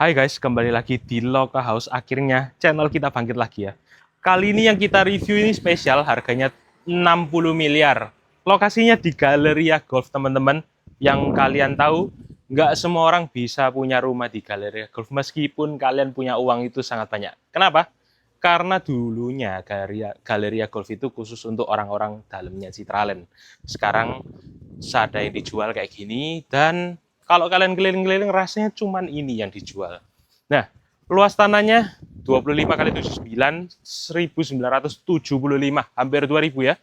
Hai guys, kembali lagi di Loka House. Akhirnya channel kita bangkit lagi ya. Kali ini yang kita review ini spesial, harganya 60 miliar. Lokasinya di Galleria Golf teman-teman. Yang kalian tahu, nggak semua orang bisa punya rumah di Galleria Golf. Meskipun kalian punya uang itu sangat banyak. Kenapa? Karena dulunya Galleria Golf itu khusus untuk orang-orang dalamnya Citraland. Sekarang ada yang dijual kayak gini, dan kalau kalian keliling-keliling rasanya cuman ini yang dijual. Nah, luas tanahnya 25 kali 79, 1975, hampir 2000 ya.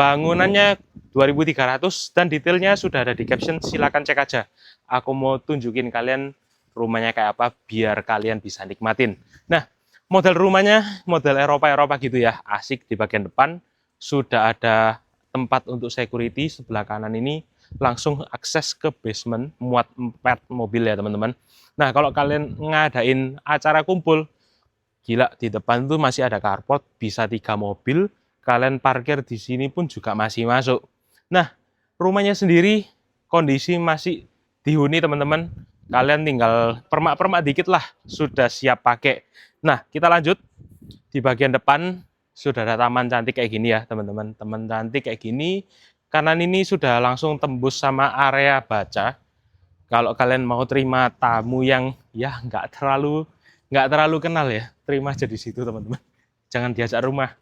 Bangunannya 2300 dan detailnya sudah ada di caption, silakan cek aja. Aku mau tunjukin kalian rumahnya kayak apa biar kalian bisa nikmatin. Nah, model rumahnya model Eropa-Eropa gitu ya, asik. Di bagian depan sudah ada tempat untuk security, sebelah kanan ini langsung akses ke basement, muat 4 mobil ya teman-teman. Nah, kalau kalian ngadain acara kumpul, gila, di depan tuh masih ada carport, bisa 3 mobil, kalian parkir di sini pun juga masih masuk. Nah, rumahnya sendiri kondisi masih dihuni teman-teman. Kalian tinggal permak-permak dikit lah, sudah siap pakai. Nah, kita lanjut. Di bagian depan sudah ada taman cantik kayak gini ya teman-teman. Taman cantik kayak gini. Kanan ini sudah langsung tembus sama area baca. Kalau kalian mau terima tamu yang ya nggak terlalu kenal ya, terima aja di situ teman-teman. Jangan diajak rumah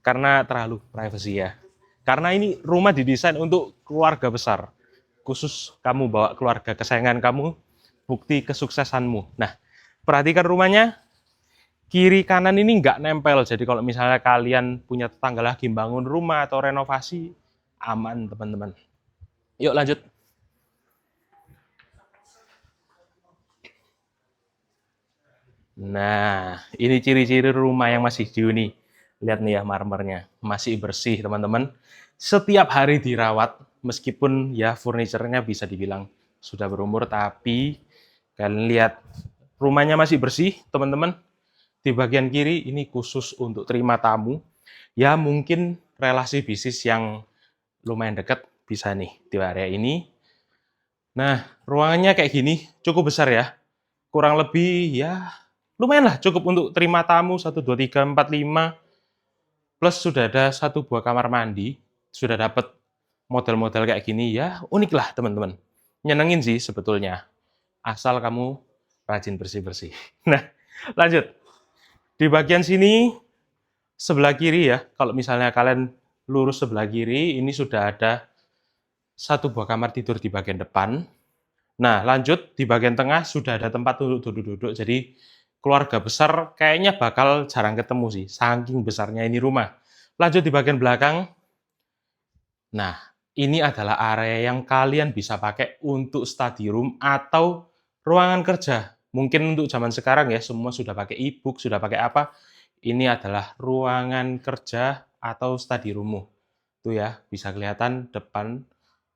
karena terlalu privacy ya. Karena ini rumah didesain untuk keluarga besar. Khusus kamu bawa keluarga kesayangan kamu, bukti kesuksesanmu. Nah, perhatikan rumahnya. Kiri kanan ini nggak nempel, jadi kalau misalnya kalian punya tetangga lagi bangun rumah atau renovasi, aman teman-teman. Yuk lanjut. Nah, ini ciri-ciri rumah yang masih dihuni. Lihat nih ya, marmernya masih bersih teman-teman. Setiap hari dirawat, meskipun ya furniturnya bisa dibilang sudah berumur, tapi kalian lihat rumahnya masih bersih teman-teman. Di bagian kiri ini khusus untuk terima tamu. Ya mungkin relasi bisnis yang lumayan dekat bisa nih di area ini. Nah, ruangannya kayak gini, cukup besar ya. Kurang lebih ya lumayan lah, cukup untuk terima tamu 1, 2, 3, 4, 5. Plus sudah ada 1 buah kamar mandi. Sudah dapat model-model kayak gini, ya unik lah teman-teman. Nyenengin sih sebetulnya. Asal kamu rajin bersih-bersih. Nah, lanjut. Di bagian sini sebelah kiri ya, kalau misalnya kalian lurus sebelah kiri, ini sudah ada 1 buah kamar tidur di bagian depan. Nah, lanjut di bagian tengah sudah ada tempat untuk duduk-duduk. Jadi keluarga besar kayaknya bakal jarang ketemu sih, saking besarnya ini rumah. Lanjut di bagian belakang. Nah, ini adalah area yang kalian bisa pakai untuk study room atau ruangan kerja. Mungkin untuk zaman sekarang ya, semua sudah pakai e-book, sudah pakai apa. Ini adalah ruangan kerja atau study roommu. Tuh ya, bisa kelihatan depan,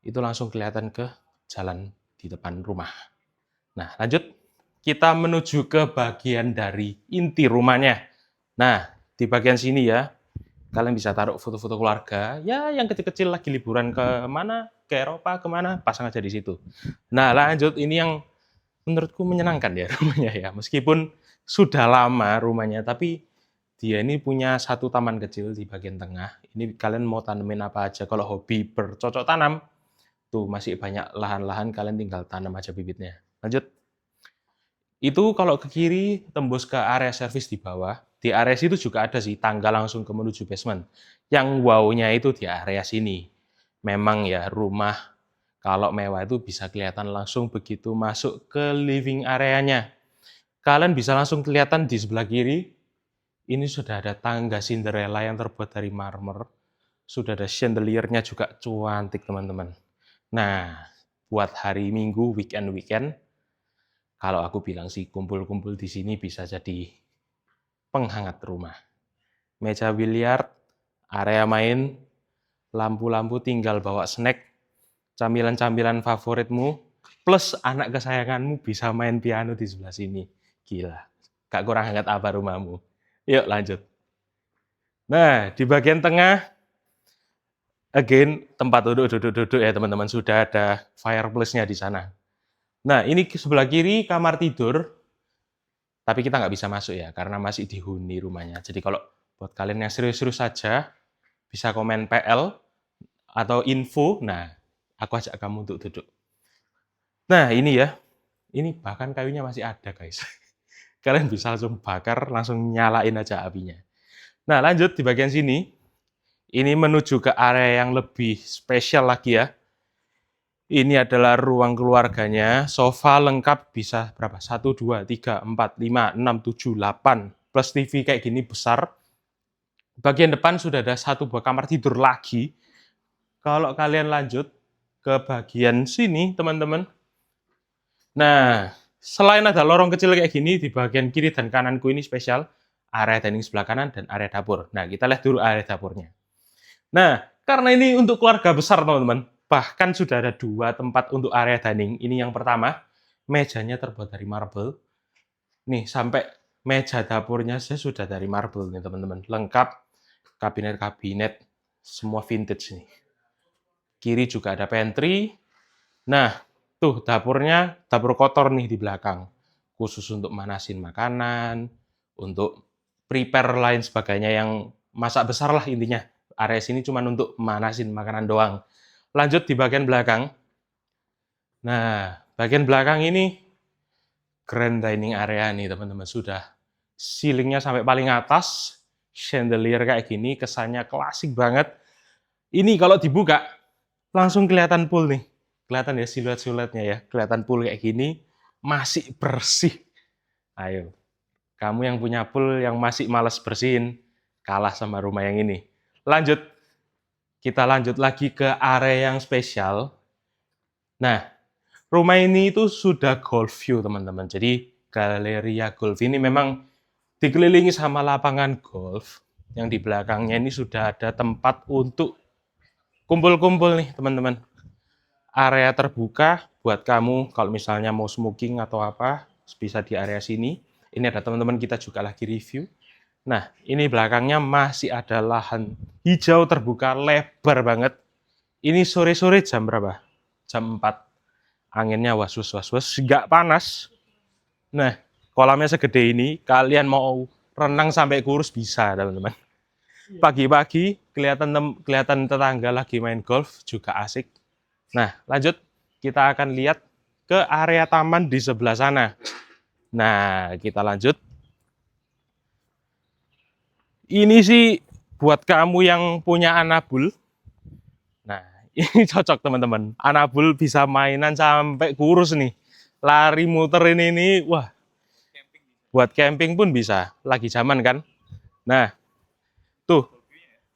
itu langsung kelihatan ke jalan di depan rumah. Nah, lanjut. Kita menuju ke bagian dari inti rumahnya. Nah, di bagian sini ya, kalian bisa taruh foto-foto keluarga. Ya, yang kecil-kecil lagi liburan ke mana, ke Eropa, kemana, pasang aja di situ. Nah, lanjut. Ini yang menurutku menyenangkan ya rumahnya ya. Meskipun sudah lama rumahnya, tapi dia ini punya 1 taman kecil di bagian tengah. Ini kalian mau tanemin apa aja. Kalau hobi bercocok tanam, tuh masih banyak lahan-lahan, kalian tinggal tanam aja bibitnya. Lanjut. Itu kalau ke kiri tembus ke area servis di bawah. Di area situ juga ada sih tangga langsung ke menuju basement. Yang wow-nya itu di area sini. Memang ya rumah kalau mewah itu bisa kelihatan langsung begitu masuk ke living areanya. Kalian bisa langsung kelihatan di sebelah kiri. Ini sudah ada tangga Cinderella yang terbuat dari marmer. Sudah ada chandeliernya juga cuantik teman-teman. Nah, buat hari Minggu, weekend-weekend, kalau aku bilang sih kumpul-kumpul di sini bisa jadi penghangat rumah. Meja biliar, area main, lampu-lampu, tinggal bawa snack, camilan-camilan favoritmu, plus anak kesayanganmu bisa main piano di sebelah sini. Gila, gak kurang hangat apa rumahmu. Yuk lanjut. Nah, di bagian tengah, again, tempat duduk ya teman-teman. Sudah ada fireplace-nya di sana. Nah, ini sebelah kiri kamar tidur. Tapi kita nggak bisa masuk ya, karena masih dihuni rumahnya. Jadi kalau buat kalian yang serius-serius saja, bisa komen PL atau info. Nah, aku ajak kamu untuk duduk. Nah, ini ya. Ini bahkan kayunya masih ada, guys. Kalian bisa langsung bakar, langsung nyalain aja apinya. Nah, lanjut di bagian sini. Ini menuju ke area yang lebih spesial lagi ya. Ini adalah ruang keluarganya. Sofa lengkap bisa berapa? 1, 2, 3, 4, 5, 6, 7, 8. Plus TV kayak gini besar. Bagian depan sudah ada 1 buah kamar tidur lagi. Kalau kalian lanjut ke bagian sini, teman-teman. Nah, selain ada lorong kecil kayak gini, di bagian kiri dan kananku ini spesial. Area dining sebelah kanan dan area dapur. Nah, kita lihat dulu area dapurnya. Nah, karena ini untuk keluarga besar, teman-teman. Bahkan sudah ada 2 tempat untuk area dining. Ini yang pertama, mejanya terbuat dari marble. Nih, sampai meja dapurnya sudah dari marble nih, teman-teman. Lengkap, kabinet-kabinet, semua vintage nih. Kiri juga ada pantry. Nah, tuh dapurnya, dapur kotor nih di belakang. Khusus untuk manasin makanan, untuk prepare lain sebagainya yang masak besar lah intinya. Area sini cuma untuk manasin makanan doang. Lanjut di bagian belakang. Nah, bagian belakang ini grand dining area nih teman-teman. Sudah ceilingnya sampai paling atas. Chandelier kayak gini, kesannya klasik banget. Ini kalau dibuka, langsung kelihatan pool nih. Kelihatan ya siluet-siluetnya ya. Kelihatan pool kayak gini, masih bersih. Ayo, kamu yang punya pool yang masih malas bersihin, kalah sama rumah yang ini. Lanjut, kita lanjut lagi ke area yang spesial. Nah, rumah ini itu sudah golf view, teman-teman. Jadi, Galleria Golf ini memang dikelilingi sama lapangan golf. Yang di belakangnya ini sudah ada tempat untuk kumpul-kumpul nih, teman-teman. Area terbuka buat kamu kalau misalnya mau smoking atau apa, bisa di area sini. Ini ada teman-teman kita juga lagi review. Nah, ini belakangnya masih ada lahan hijau terbuka lebar banget. Ini sore-sore jam berapa? Jam 4. Anginnya was-was, nggak panas. Nah, kolamnya segede ini, kalian mau renang sampai kurus bisa, teman-teman. Pagi-pagi kelihatan tetangga lagi main golf juga asik. Nah, lanjut kita akan lihat ke area taman di sebelah sana. Nah, kita lanjut. Ini sih buat kamu yang punya anabul. Nah, ini cocok teman-teman. Anabul bisa mainan sampai kurus nih. Lari muter ini wah. Buat camping pun bisa. Lagi zaman kan. Nah, tuh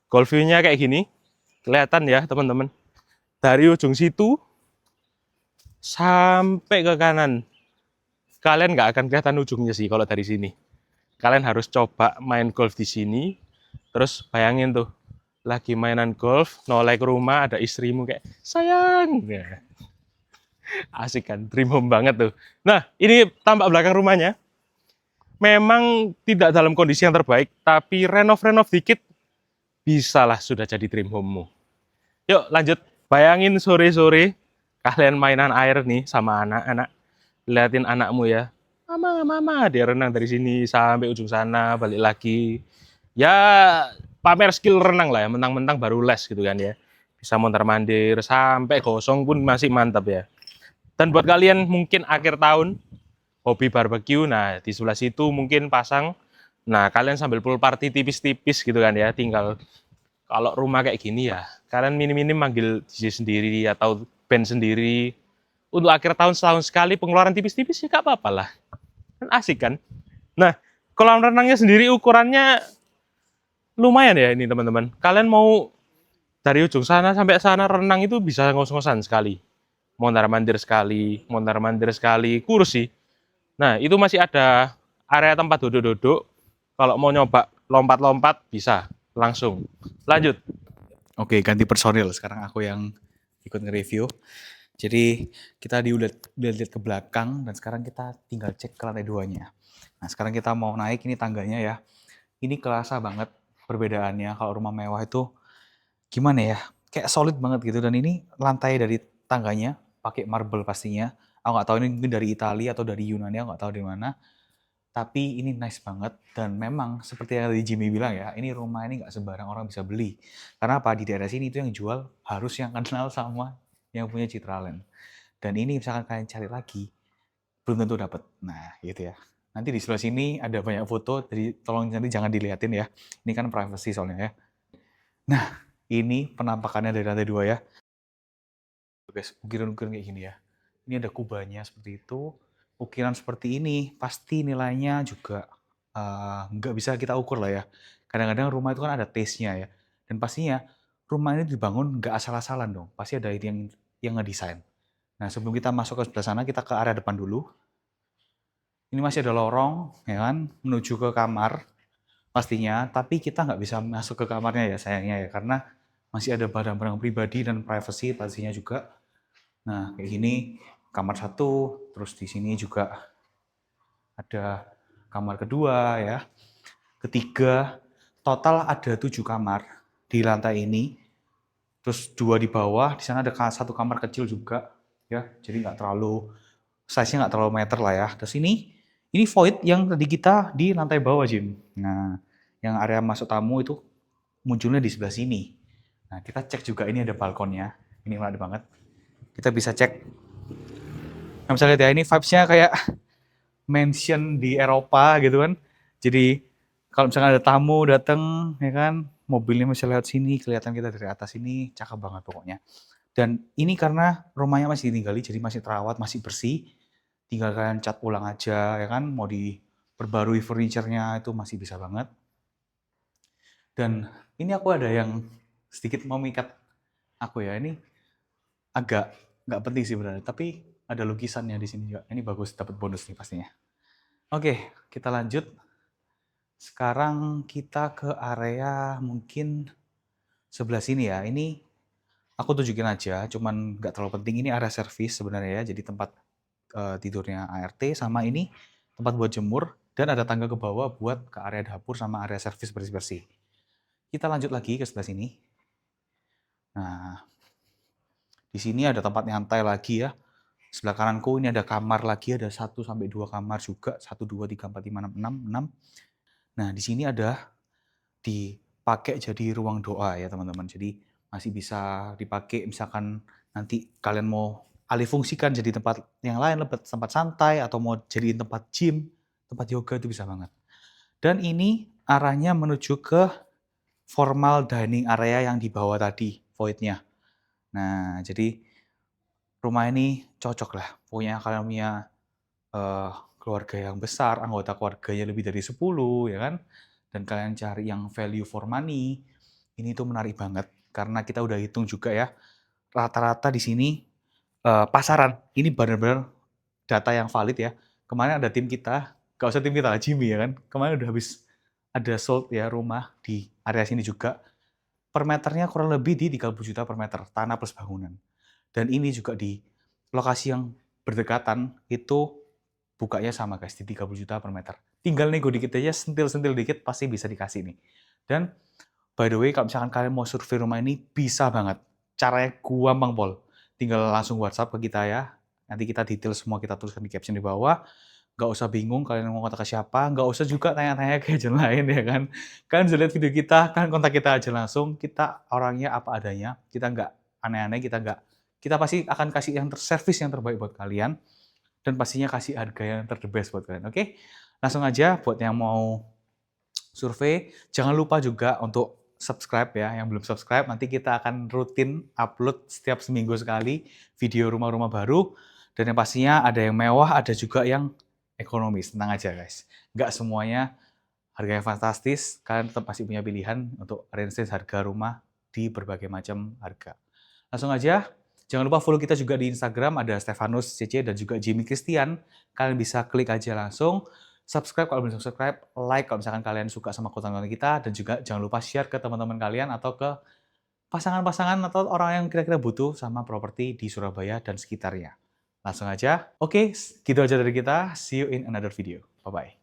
golf view-nya kayak gini. Kelihatan ya teman-teman. Dari ujung situ sampai ke kanan. Kalian nggak akan kelihatan ujungnya sih kalau dari sini. Kalian harus coba main golf di sini. Terus bayangin tuh, lagi mainan golf, noleh ke rumah, ada istrimu kayak, sayang. Ya. Asik kan, dream home banget tuh. Nah, ini tampak belakang rumahnya. Memang tidak dalam kondisi yang terbaik, tapi renov-renov dikit, bisalah sudah jadi dream home-mu. Yuk lanjut, bayangin sore-sore, kalian mainan air nih sama anak-anak. Liatin anakmu ya, mama, dia renang dari sini sampai ujung sana, balik lagi. Ya, pamer skill renang lah ya, mentang-mentang baru les gitu kan ya. Bisa mondar-mandir, sampai gosong pun masih mantap ya. Dan buat kalian mungkin akhir tahun, hobi barbecue, nah di sebelah situ mungkin pasang, nah kalian sambil pool party tipis-tipis gitu kan ya, tinggal kalau rumah kayak gini ya, kalian minim-minim manggil DJ sendiri atau band sendiri, untuk akhir tahun setahun sekali pengeluaran tipis-tipis ya gak apa-apa lah. Kan asik kan? Nah, kolam renangnya sendiri ukurannya lumayan ya ini teman-teman. Kalian mau dari ujung sana sampai sana renang itu bisa ngos-ngosan sekali. Mondar-mandir sekali, kurus sih. Nah, itu masih ada area tempat duduk-duduk. Kalau mau nyoba lompat-lompat bisa langsung. Lanjut. Oke, ganti personil. Sekarang aku yang ikut nge-review. Jadi kita udah lihat ke belakang dan sekarang kita tinggal cek ke lantai 2-nya. Nah, sekarang kita mau naik ini tangganya ya. Ini kerasa banget perbedaannya kalau rumah mewah itu gimana ya? Kayak solid banget gitu dan ini lantai dari tangganya pakai marble pastinya. Aku nggak tahu ini mungkin dari Italia atau dari Yunani, aku nggak tahu di mana. Tapi ini nice banget dan memang seperti yang tadi Jimmy bilang ya, ini rumah ini nggak sembarang orang bisa beli. Karena apa? Di daerah sini itu yang jual harus yang kenal sama yang punya Citraland. Dan ini misalkan kalian cari lagi, belum tentu dapat. Nah, gitu ya. Nanti di sebelah sini ada banyak foto, jadi tolong nanti jangan dilihatin ya. Ini kan privacy soalnya ya. Nah, ini penampakannya dari lantai 2 ya. Guys, ukiran-ukiran kayak gini ya. Ini ada kubahnya seperti itu. Ukiran seperti ini pasti nilainya juga nggak bisa kita ukur lah ya. Kadang-kadang rumah itu kan ada taste-nya ya. Dan pastinya rumah ini dibangun nggak asal-asalan dong. Pasti ada yang ngedesain. Nah, sebelum kita masuk ke sebelah sana, kita ke area depan dulu. Ini masih ada lorong, ya kan, menuju ke kamar pastinya. Tapi kita nggak bisa masuk ke kamarnya ya sayangnya ya, karena masih ada barang-barang pribadi dan privacy pastinya juga. Nah, kayak gini kamar satu, terus di sini juga ada kamar kedua ya. Ketiga, total ada 7 kamar di lantai ini. Terus 2 di bawah, di sana ada satu kamar kecil juga ya. Jadi nggak terlalu size-nya nggak terlalu meter lah ya. Terus ini void yang tadi kita di lantai bawah, Jim. Nah, yang area masuk tamu itu munculnya di sebelah sini. Nah, kita cek juga ini ada balkonnya. Ini menarik banget. Kita bisa cek. Nah, misalnya lihat ya, ini vibes-nya kayak mansion di Eropa gitu kan. Jadi kalau misalkan ada tamu datang ya kan, mobilnya masih lewat sini, kelihatan kita dari atas ini, cakep banget pokoknya. Dan ini karena rumahnya masih ditinggali, jadi masih terawat, masih bersih. Tinggal kalian cat ulang aja ya kan, mau diperbarui furniture-nya itu masih bisa banget. Dan ini aku ada yang sedikit memikat aku ya, ini agak nggak penting sih benar, tapi ada lukisannya di sini juga. Ini bagus, dapat bonus nih pastinya. Oke, kita lanjut. Sekarang kita ke area mungkin sebelah sini ya. Ini aku tunjukin aja, cuman nggak terlalu penting. Ini area servis sebenarnya ya, jadi tempat tidurnya ART, sama ini tempat buat jemur, dan ada tangga ke bawah buat ke area dapur sama area servis bersih-bersih. Kita lanjut lagi ke sebelah sini. Nah, di sini ada tempat nyantai lagi ya. Sebelah kananku ini ada kamar lagi, ada 1 sampai 2 kamar juga. 1, 2, 3, 4, 5, 6, 6, 6. Nah, di sini ada dipakai jadi ruang doa ya teman-teman. Jadi masih bisa dipakai misalkan nanti kalian mau alih fungsikan jadi tempat yang lain, tempat santai, atau mau jadi tempat gym, tempat yoga, itu bisa banget. Dan ini arahnya menuju ke formal dining area yang di bawah tadi, void-nya. Nah, jadi rumah ini cocok lah. Pokoknya kalian punya keluarga yang besar, anggota keluarganya lebih dari 10 ya kan, dan kalian cari yang value for money, ini tuh menarik banget karena kita udah hitung juga ya, rata-rata di sini pasaran, ini benar-benar data yang valid ya. Kemarin ada tim kita, nggak usah tim kita lah, Jimmy ya kan, kemarin udah habis ada sold ya rumah di area sini juga, per meternya kurang lebih di 30 juta per meter, tanah plus bangunan. Dan ini juga di lokasi yang berdekatan, itu bukanya sama guys, di 30 juta per meter. Tinggal nego dikit aja, sentil-sentil dikit, pasti bisa dikasih nih. Dan by the way, kalau misalkan kalian mau survei rumah ini, bisa banget. Caranya gampang, Pol. Tinggal langsung WhatsApp ke kita ya. Nanti kita detail semua, kita tuliskan di caption di bawah. Nggak usah bingung kalian mau kontak ke siapa, nggak usah juga tanya-tanya ke agent lain ya kan. Kalian bisa lihat video kita, kan kontak kita aja langsung. Kita orangnya apa adanya, kita nggak aneh-aneh, kita pasti akan kasih yang servis yang terbaik buat kalian. Dan pastinya kasih harga yang the best buat kalian, oke? Langsung aja buat yang mau survei, jangan lupa juga untuk subscribe ya, yang belum subscribe, nanti kita akan rutin upload setiap seminggu sekali video rumah-rumah baru, dan yang pastinya ada yang mewah, ada juga yang ekonomis, tenang aja guys. Nggak semuanya harganya fantastis, kalian tetap pasti punya pilihan untuk range harga rumah di berbagai macam harga. Langsung aja, jangan lupa follow kita juga di Instagram, ada Stefanus CC dan juga Jimmy Christian. Kalian bisa klik aja langsung, subscribe kalau belum subscribe, like kalau misalkan kalian suka sama konten-konten kita, dan juga jangan lupa share ke teman-teman kalian atau ke pasangan-pasangan atau orang yang kira-kira butuh sama properti di Surabaya dan sekitarnya. Langsung aja, oke, gitu aja dari kita. See you in another video. Bye-bye.